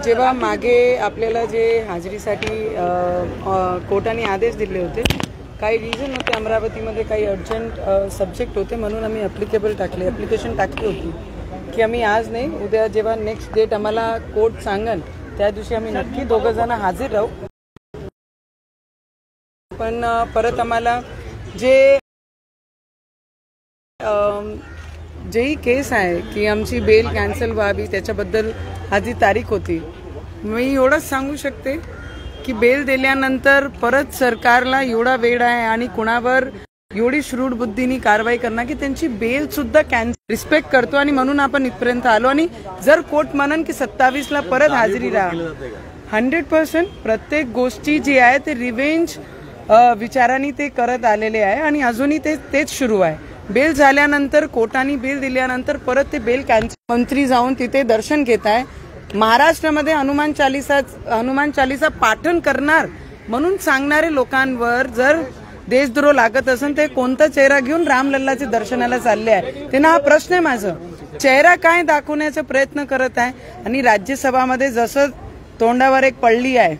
जेव्हा मागे आपल्याला जे हाजरीसाठी कोर्टाने आदेश दिले होते, काही रिझन होते, अमरावतीमध्ये काही अर्जंट सब्जेक्ट होते, म्हणून आम्ही ॲप्लिकेशन टाकली होती की आम्ही आज नाही, उद्या जेव्हा नेक्स्ट डेट आम्हाला कोर्ट सांगन त्या दिवशी आम्ही नक्की दोघं जण हजर राहू. पण परत आम्हाला जेही केस आहे की आमची बेल कॅन्सल व्हावी त्याच्याबद्दल आधी तारीख होती. मी एवढंच सांगू शकते की बेल दिल्यानंतर परत सरकारला एवढा वेळ आहे आणि कुणावर एवढी श्रूड बुद्धीनी कारवाई करणार की त्यांची बेल सुद्धा रिस्पेक्ट करतो आणि म्हणून आपण इथपर्यंत आलो. आणि जर कोर्ट म्हणन की 27ला परत हाजरी राहा, 100% प्रत्येक गोष्टी जी आहे ते रिव्हेंज विचारांनी ते करत आलेले आहे आणि अजूनही तेच सुरू आहे. बेल झाल्यानंतर कोर्टाने बेल दिल्यानंतर परत ते बेल कॅन्सल, मंत्री जाऊन तिथे दर्शन घेत आहे. महाराष्ट्रामध्ये हनुमान चालीसा पाठन करणार म्हणून सांगणारे लोकांवर जर देशद्रोह लागत असेल ते कोणता चेहरा घेऊन रामलल्लाचे दर्शनाला चालले आहे? त्यांना हा प्रश्न आहे. माझं चेहरा काय दाखवण्याचा प्रयत्न करत आहे. आणि राज्यसभामध्ये जसं तोंडावर एक पडली आहे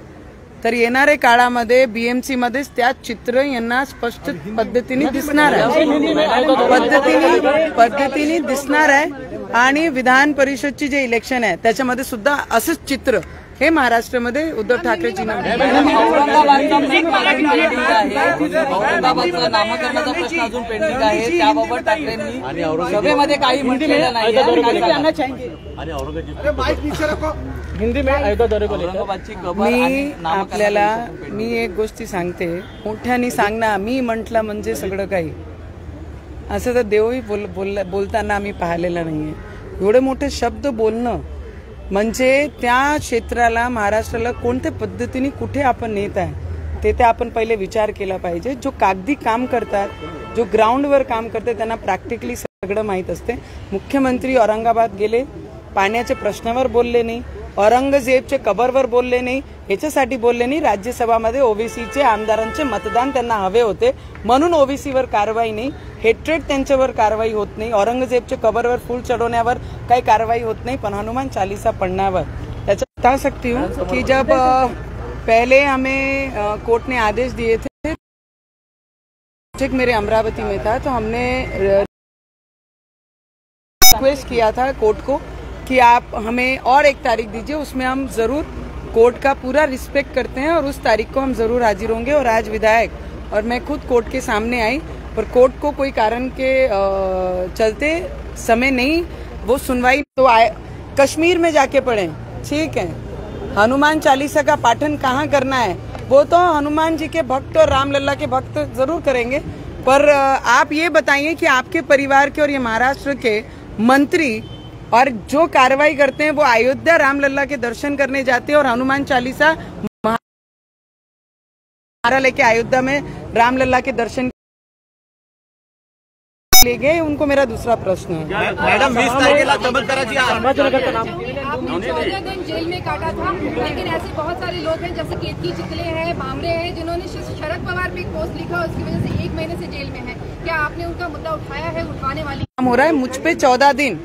तर येणाऱ्या काळामध्ये बीएमसी मध्ये त्याच चित्र यांना स्पष्ट पद्धतीने दिसणार आहे आणि विधान परिषदची जे इलेक्शन आहे त्याच्यामध्ये सुद्धा असंच चित्र हे महाराष्ट्रामध्ये उद्धव ठाकरेजी नामकरणाचा प्रश्न अजून पेंडिंग आहे, त्याबाबत ठाकरेंनी सभेमध्ये काही म्हटलेलं नाही. मी एक गोष्टी सांगते, मोठ्याने सांगणार मी म्हटलं म्हणजे सगळं काही असं तर देवही बोलताना आम्ही पाहिलेलं नाहीये. एवढे मोठे शब्द बोलणं म्हणजे त्या क्षेत्राला, महाराष्ट्राला कोणत्या पद्धतीने कुठे आपण नेत आहे ते आपण पहिले विचार केला पाहिजे. जो कागदी काम करतात, जो ग्राउंडवर काम करतात त्यांना प्रॅक्टिकली सगळं माहीत असते. मुख्यमंत्री औरंगाबाद गेले, पाण्याच्या प्रश्नावर बोलले नाही, औरंगजेबच्या कबरवर बोलले नाही, ह्याच्यासाठी बोलले नाही राज्यसभामध्ये ओबीसीचे आमदारांचे मतदान त्यांना हवे होते म्हणून ओबीसीवर कारवाई नाही, हेट्रेड त्यांच्यावर कारवाई होत नाही, औरंगजेबच्या कबरवर फूल चढ़ाण्यावर काही कारवाई होत नाही, पण हनुमान चालीसा पढ़ण्यावर त्याचा बता सकती हूँ कि जब पहले हमें कोर्ट ने आदेश दिए थे, मेरे अमरावती में था तो हमने रिक्वेस्ट किया था कोर्ट को कि आप हमें और एक तारीख दीजिए, उसमें हम जरूर कोर्ट का पूरा रिस्पेक्ट करते हैं और उस तारीख को हम जरूर हाजिर होंगे. और आज विधायक और मैं खुद कोर्ट के सामने आई, पर कोर्ट को कोई कारण के चलते समय नहीं, वो सुनवाई तो कश्मीर में जाके पढ़ें, ठीक है. हनुमान चालीसा का पाठन कहाँ करना है वो तो हनुमान जी के भक्त और रामलल्ला के भक्त जरूर करेंगे, पर आप ये बताइए कि आपके परिवार के और ये महाराष्ट्र के मंत्री और जो कार्रवाई करते हैं वो अयोध्या रामलल्ला के दर्शन करने जाते हैं और हनुमान चालीसा लेके अयोध्या में रामलल्ला के दर्शन ले गए. उनको मेरा दूसरा प्रश्न है. मैडम 20 तारीख चमत्काराची आपने 14 दिन जेल में काटा था, लेकिन ऐसे बहुत सारे लोग हैं जैसे केतकी चितले हैं, भामरे हैं, जिन्होंने शरद पवार पे एक पोस्ट लिखा, उसकी वजह से 1 महीने से जेल में है. क्या आपने उनका मुद्दा उठाया है? उठाने वाली हो रहा है मुझ पे 14 दिन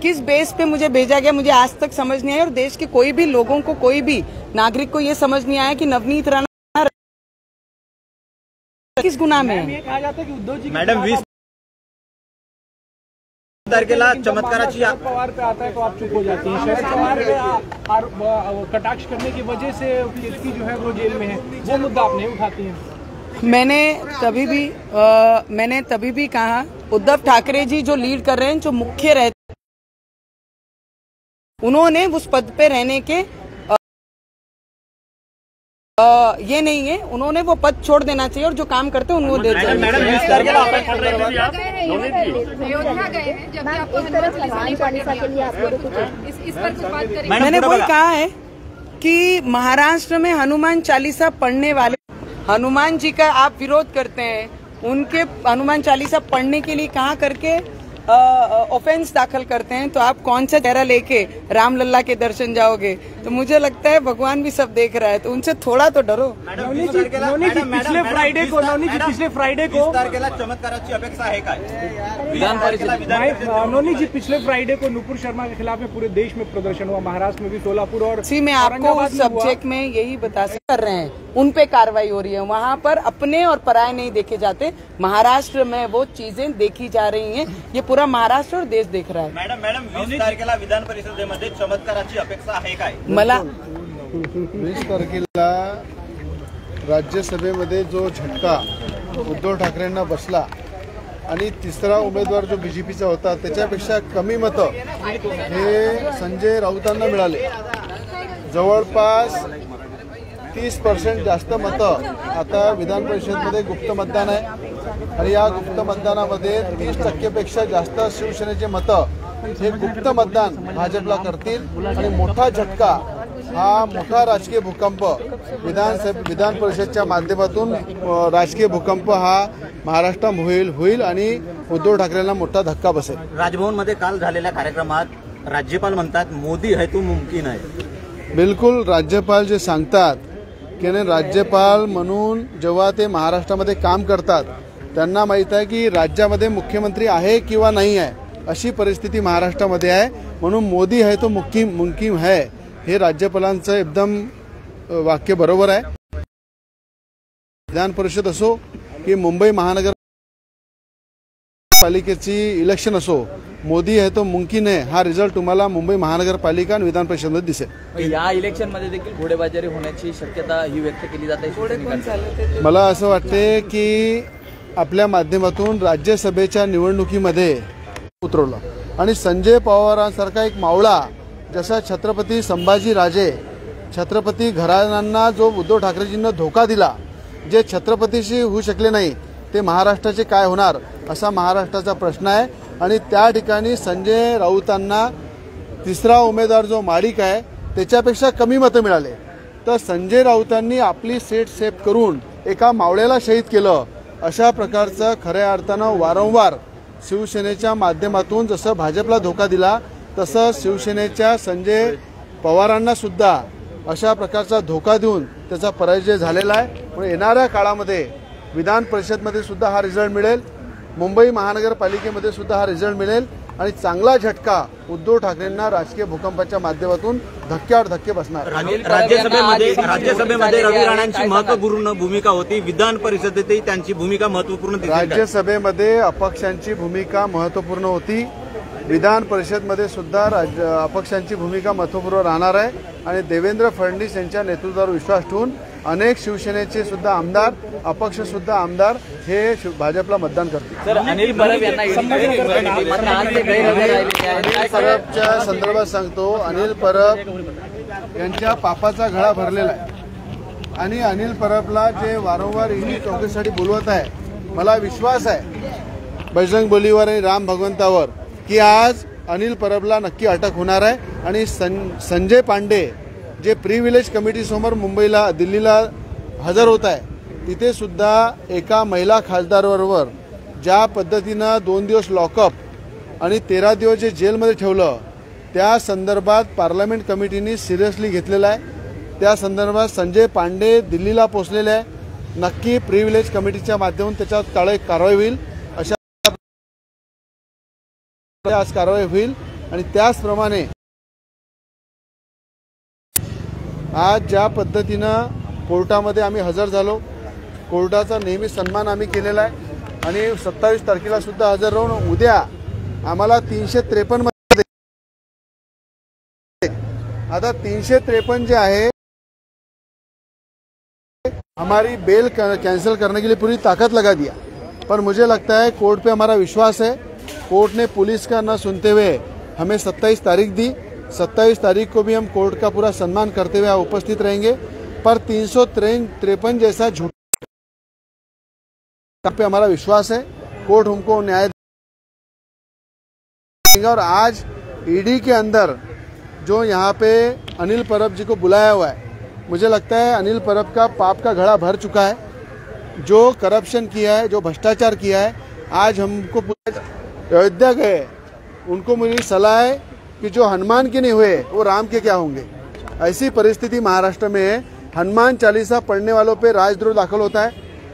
किस बेस पे मुझे भेजा गया मुझे आज तक समझ नहीं आया. और देश के कोई भी लोगों को, कोई भी नागरिक को ये समझ नहीं आया कि नवनीत राणा किस गुनाह में है. कहा जाता है कि उद्धव जी मैडम 20 तारखेला चमत्काराची पवार पे आता है तो आप चुप हो जाती हैं. शरद पवार पे कटाक्ष करने की वजह से केतकी जो है वो जेल में है, वो मुद्दा आप नहीं उठाती हैं. मैंने तभी भी कहा उद्धव ठाकरे जी जो लीड कर रहे हैं, जो मुख्य रहते, उन्होंने उस पद पे रहने के ये नहीं है, उन्होंने वो पद छोड़ देना चाहिए और जो काम करते हैं उनको देना चाहिए. मैंने वही कहा है कि महाराष्ट्र में हनुमान चालीसा पढ़ने वाले, हनुमान जी का आप विरोध करते हैं, उनके हनुमान चालीसा पढ़ने के लिए कहा करके ऑफेंस दाखिल करते हैं तो आप कौन सा चेहरा लेके रामलल्ला के दर्शन जाओगे? तो मुझे लगता है भगवान भी सब देख रहा है, तो उनसे थोड़ा तो डरो। नवनीत जी पिछले फ्रायडे को चमत्काराची अपेक्षा आहे काय? नवनीत जी पिछले फ्राइडे को नुपुर शर्मा के खिलाफ में पूरे देश में प्रदर्शन हुआ, महाराष्ट्र में भी, सोलापुर और मैं आपको उस सब्जेक्ट में यही बता कर रहे हैं, उन पे कार्रवाई हो रही है। वहाँ पर अपने और पराये नहीं देखे जाते। महाराष्ट्र में वो चीजें देखी जा रही हैं, ये पूरा महाराष्ट्र और देश देख रहा है। मॅडम 20 तारखेला विधान परिषदेमध्ये चमत्काराची अपेक्षा आहे काय? मला 20 तारखेला राज्यसभेमध्ये जो झटका उद्धव ठाकरेंना बसला आणि तिसरा उमेदवार जो बीजेपीचा होता त्याच्यापेक्षा कमी मतं हे संजय राऊतांना मिळाले। जवळपास 30% जास्त मतं आता विधान परिषदेमध्ये गुप्त मतदान आहे आणि या गुप्त मतदानामध्ये 30% जास्त शिवसेनेचे मतं हे गुप्त मतदान भाजपला करतील आणि मोठा झटका, हा मोठा राजकीय भूकंप विधान परिषदेच्या माध्यमातून राजकीय भूकंप हा महाराष्ट्रात होईल आणि उद्धव ठाकरेंना मोठा धक्का बसेल। राजभवनमध्ये काल झालेल्या कार्यक्रमात राज्यपाल म्हणतात मोदी है तो मुमकिन आहे। बिलकुल, राज्यपाल जे सांगतात की राज्यपाल म्हणून जेव्हा ते महाराष्ट्रामध्ये काम करतात त्यांना माहित आहे की राज्यामध्ये मुख्यमंत्री आहे किंवा नाही आहे, अशी परिस्थिती महाराष्ट्रामध्ये आहे। म्हणून मोदी है तो मुमकिन है हे राज्यपालांचं एकदम वाक्य बरोबर आहे। विधान परिषद असो की मुंबई महानगरपालिकेची इलेक्शन असो, मोदी है तो मुमकिन है हा रिझल्ट तुम्हाला मुंबई महानगरपालिका आणि विधान परिषदेमध्ये दिसेल। या इलेक्शन मध्ये देखील घोडेबाजारी होण्याची शक्यता ही व्यक्त केली जाते। मला असं वाटते की आपल्या माध्यमातून राज्यसभेच्या निवडणुकीमध्ये उतरवलं आणि संजय पवारांसारखा एक मावळा, जसा छत्रपती संभाजी राजे, छत्रपती घराण्यांना जो उद्धव ठाकरेजींना धोका दिला, जे छत्रपतीशी होऊ शकले नाही ते महाराष्ट्राचे काय होणार, असा महाराष्ट्राचा प्रश्न आहे। आणि त्या ठिकाणी संजय राऊतांना तिसरा उमेदवार जो माडिक आहे त्याच्यापेक्षा कमी मतं मिळाले, तर संजय राऊतांनी आपली सीट सेव्ह करून एका मावळ्याला शहीद केलं। अशा प्रकारचं खऱ्या अर्थानं वारंवार शिवसेनेच्या माध्यमातून जसं भाजपला धोका दिला तसं शिवसेनेच्या संजय पवारांना सुद्धा अशा प्रकारचा धोका देऊन त्याचा पराजय झालेला आहे। म्हणून येणाऱ्या काळामध्ये विधान परिषदमध्ये सुद्धा हा रिझल्ट मिळेल, मुंबई महानगरपालिकेमध्ये सुद्धा हा रिझल्ट मिळेल आणि चांगला झटका उद्धव ठाकरेंना राजकीय भूकंपाच्या माध्यमातून धक्क्यावर धक्के बसणार। राज्यसभेमध्ये रवी राणांची महत्त्वपूर्ण भूमिका होती, विधान परिषदेतही त्यांची भूमिका महत्त्वपूर्ण दिसली। राज्यसभेमध्ये अपक्षांची भूमिका महत्त्वपूर्ण होती, विधान परिषदमध्ये सुद्धा अपक्षांची भूमिका महत्त्वपूर्ण राहणार आहे आणि देवेंद्र फडणवीस यांच्या नेतृत्वावर विश्वास ठेवून अनेक शिवसेनेचे सुद्धा आमदार, अपक्ष सुद्धा आमदार हे भाजपला मतदान करतील। अनिल परब परबच्या संदर्भात सांगतो, अनिल परब यांच्या पापाचा घडा भरलेला आहे आणि अनिल परबला जे वारंवार ईडी चौकशीसाठी बोलवत आहे, मला विश्वास आहे बजरंग बलीवर आणि राम भगवंतावर की आज अनिल परबला नक्की अटक होणार आहे आणि संजय पांडे जे प्रिव्हिलेज कमिटी समोर मुंबईला दिल्लीला हजर होत आहे, तिथे सुद्धा एका महिला खासदारबरोबर ज्या पद्धतीनं 2 दिवस लॉकअप आणि 13 दिवस जे जेलमध्ये ठेवलं, त्या संदर्भात पार्लमेंट कमिटीने सिरियसली घेतलेलं आहे। त्या संदर्भात संजय पांडे दिल्लीला पोहोचलेले आहे, नक्की प्रिव्हिलेज कमिटीच्या माध्यमातून त्याच्यावर कारवाई होईल, अशा आज कारवाई होईल। आणि त्याचप्रमाणे आज ज्या पद्धतीनं कोर्टामध्ये आम्ही हजर झालो, कोर्टाचा नेहमी सन्मान आम्ही केलेला आहे आणि 27 तारखेला सुद्धा हजर राहून उद्या आम्हाला 353 मध्ये, आता 353 जे आहे हमारी बेल कैंसिल करने के लिए पूरी ताकत लगा दिया, पर मुझे लगता है कोर्ट पे हमारा विश्वास है। कोर्ट ने पुलिस का न सुनते हुए हमें 27 तारीख दी, 27 तारीख को भी हम कोर्ट का पूरा सम्मान करते हुए उपस्थित रहेंगे। पर 353 जैसा झूठ पे हमारा विश्वास है, कोर्ट हमको न्याय देगा। और आज ईडी के अंदर जो यहाँ पे अनिल परब जी को बुलाया हुआ है, मुझे लगता है अनिल परब का पाप का घड़ा भर चुका है। जो करप्शन किया है, जो भ्रष्टाचार किया है, आज हमको अयोध्या गए, उनको मेरी सलाह है कि जो हनुमान के नहीं हुए वो राम के क्या होंगे। ऐसी परिस्थिति महाराष्ट्र में है। हनुमान चालीसा पढ़ने वालों पे राजद्रोह दाखिल होता है,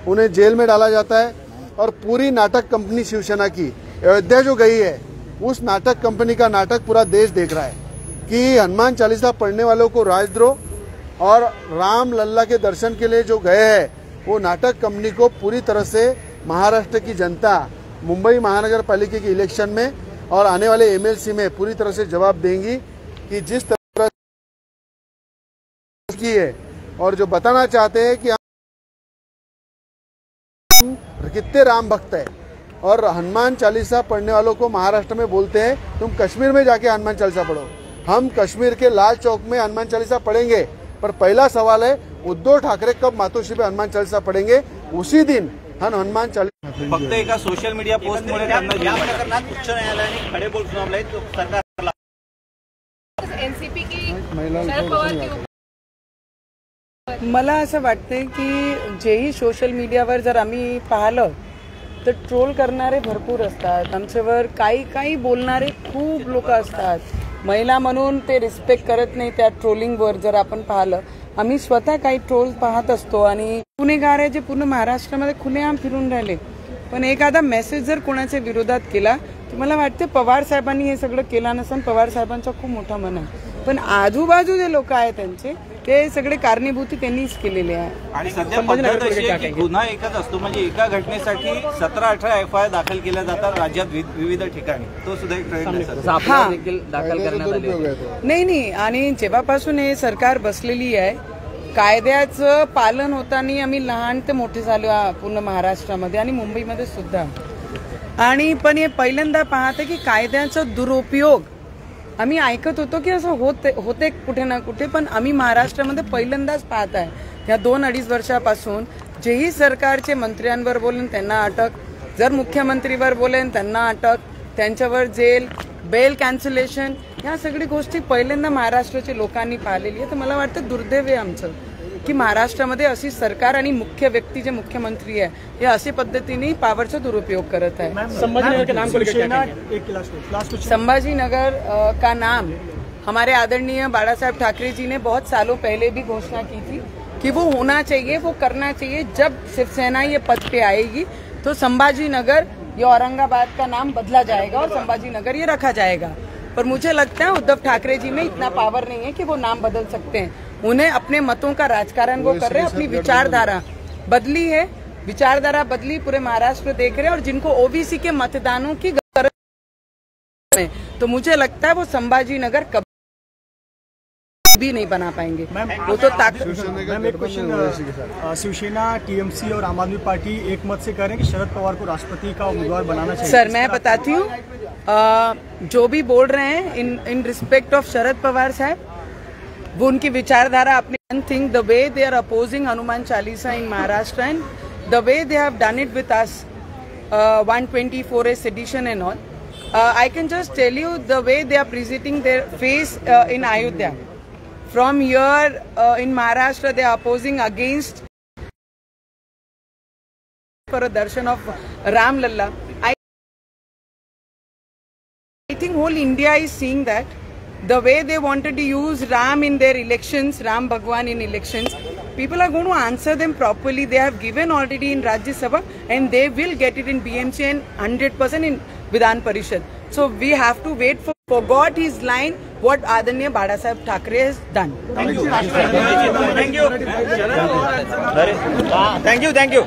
उन्हें जेल में डाला जाता है। और पूरी नाटक कंपनी शिवसेना की अयोध्या जो गई है, उस नाटक कंपनी का नाटक पूरा देश देख रहा है कि हनुमान चालीसा पढ़ने वालों को राजद्रोह और राम लल्ला के दर्शन के लिए जो गए हैं, वो नाटक कंपनी को पूरी तरह से महाराष्ट्र की जनता मुंबई महानगर पालिका के इलेक्शन में और आने वाले एमएलसी में पूरी तरह से जवाब देंगी कि जिस तरह की है। और जो बताना चाहते हैं कि हम कितने राम भक्त है, और हनुमान चालीसा पढ़ने वालों को महाराष्ट्र में बोलते हैं तुम कश्मीर में जाके हनुमान चालीसा पढ़ो। हम कश्मीर के लाल चौक में हनुमान चालीसा पढ़ेंगे, पर पहला सवाल है उद्धव ठाकरे कब मातोश्री पे हनुमान चालीसा पढ़ेंगे, उसी दिन हम हनुमान चालीसा। फक्त एका सोशल मीडिया पोस्टमुळे त्यांना या प्रकरणात उच्च न्यायालयाने खडे बोल सुनावले, तो सरकारला एनसीपी की शरद पवार की मला असं वाटतंय की जेही सोशल मीडियावर जर आम्ही पाहिलं तर ट्रोल करणारे भरपूर असतात, आमच्यावर काही बोलणारे खूप लोक असतात. महिला म्हणून ते रिस्पेक्ट करत नाही त्या ट्रोलिंगवर. जर आपण पाहिलं, आम्ही स्वतः काही ट्रोल पाहत असतो आणि गुन्हेगार आहे जे पूर्ण महाराष्ट्रामध्ये खुलेआम फिरून राहिले. पण एखादा मेसेज जर कोणाच्या विरोधात केला तर मला वाटते पवार साहेबांनी हे सगळं केलं नसून पवार साहेबांचा खूप मोठा मन आहे. पण आजूबाजू जे लोक आहेत त्यांचे ते सगळे कारणीभूती त्यांनीच केलेले आहे. आणि सध्या पद्धत अशी आहे की गुन्हा एकच असतो, म्हणजे एका घटनेसाठी 17-18 एफआयआर दाखल केल्या जातात राज्यात विविध ठिकाणी. तो सुद्धा एक ट्रेंड आहे. देखील दाखल करण्यात आले. नाही आणि जेव्हापासून हे सरकार बसलेली आहे, कायद्याचं पालन होताना आम्ही लहान ते मोठे झालो पूर्ण महाराष्ट्रामध्ये आणि मुंबईमध्ये सुद्धा. आणि पण हे पहिल्यांदा पाहते की कायद्याचा दुरुपयोग आम्ही ऐकत होतो की असं होते कुठे ना कुठे, पण आम्ही महाराष्ट्रामध्ये पहिल्यांदाच पाहत आहे. या 2-2.5 वर्षापासून जेही सरकारचे मंत्र्यांवर बोलेन त्यांना अटक, जर मुख्यमंत्रीवर बोलेन त्यांना अटक, त्यांच्यावर जेल, बेल कॅन्सलेशन, या सगळी गोष्टी पहिल्यांदा महाराष्ट्राच्या लोकांनी पाहिलेली आहे. तर मला वाटतं दुर्दैव आहे आमचं की महाराष्ट्रामध्ये अशी सरकार आणि मुख्य व्यक्ती जे मुख्यमंत्री आहे हे अशा पद्धतीने पॉवरचा दुरुपयोग करत आहे. संभाजीनगर का नाम हमारे आदरणीय बाला साहब ठाकरे जी ने बहुत सालों पहले भी घोषणा की थी कि वो होना चाहिए, वो करना चाहिए. जब शिवसेना ये पद पे आएगी तो संभाजीनगर ये औरंगाबाद का नाम बदला जाएगा और संभाजीनगर ये रखा जाएगा. पर मुझे लगता है उद्धव ठाकरे जी में इतना पावर नहीं है कि वो नाम बदल सकते हैं. उन्हें अपने मतों का राजकारण वो कर रहे हैं, अपनी विचारधारा बदली है, विचारधारा बदली, पूरे महाराष्ट्र देख रहे हैं. और जिनको ओबीसी के मतदानों की गरज है, तो मुझे लगता है वो संभाजीनगर कभी भी नहीं बना पाएंगे. वो तो शिवसेना, टीएमसी और आम आदमी पार्टी एक मत से कह रहे हैं कि शरद पवार को राष्ट्रपति का उम्मीदवार बनाना चाहिए. सर मैं बताती हूँ, जो भी बोल रहे हैं in respect of Sharad Pawar sahab, वो उनकी विचारधारा अपने think the way they are opposing Hanuman Chalisa in Maharashtra and the way they have done it with us 124A sedition and all. I can just tell you the way they are presenting their face in Ayodhya. From here in Maharashtra they are opposing against for a darshan of Ram Lalla. I think whole India is seeing that. The way they wanted to use Ram in their elections, Ram Bhagwan in elections, people are going to answer them properly. They have given already in Rajya Sabha and they will get it in BMC and 100% in Vidhan Parishad. So we have to wait for forgot his line what Adaniya Bala Saheb Thackeray has done. Thank you. Thank you.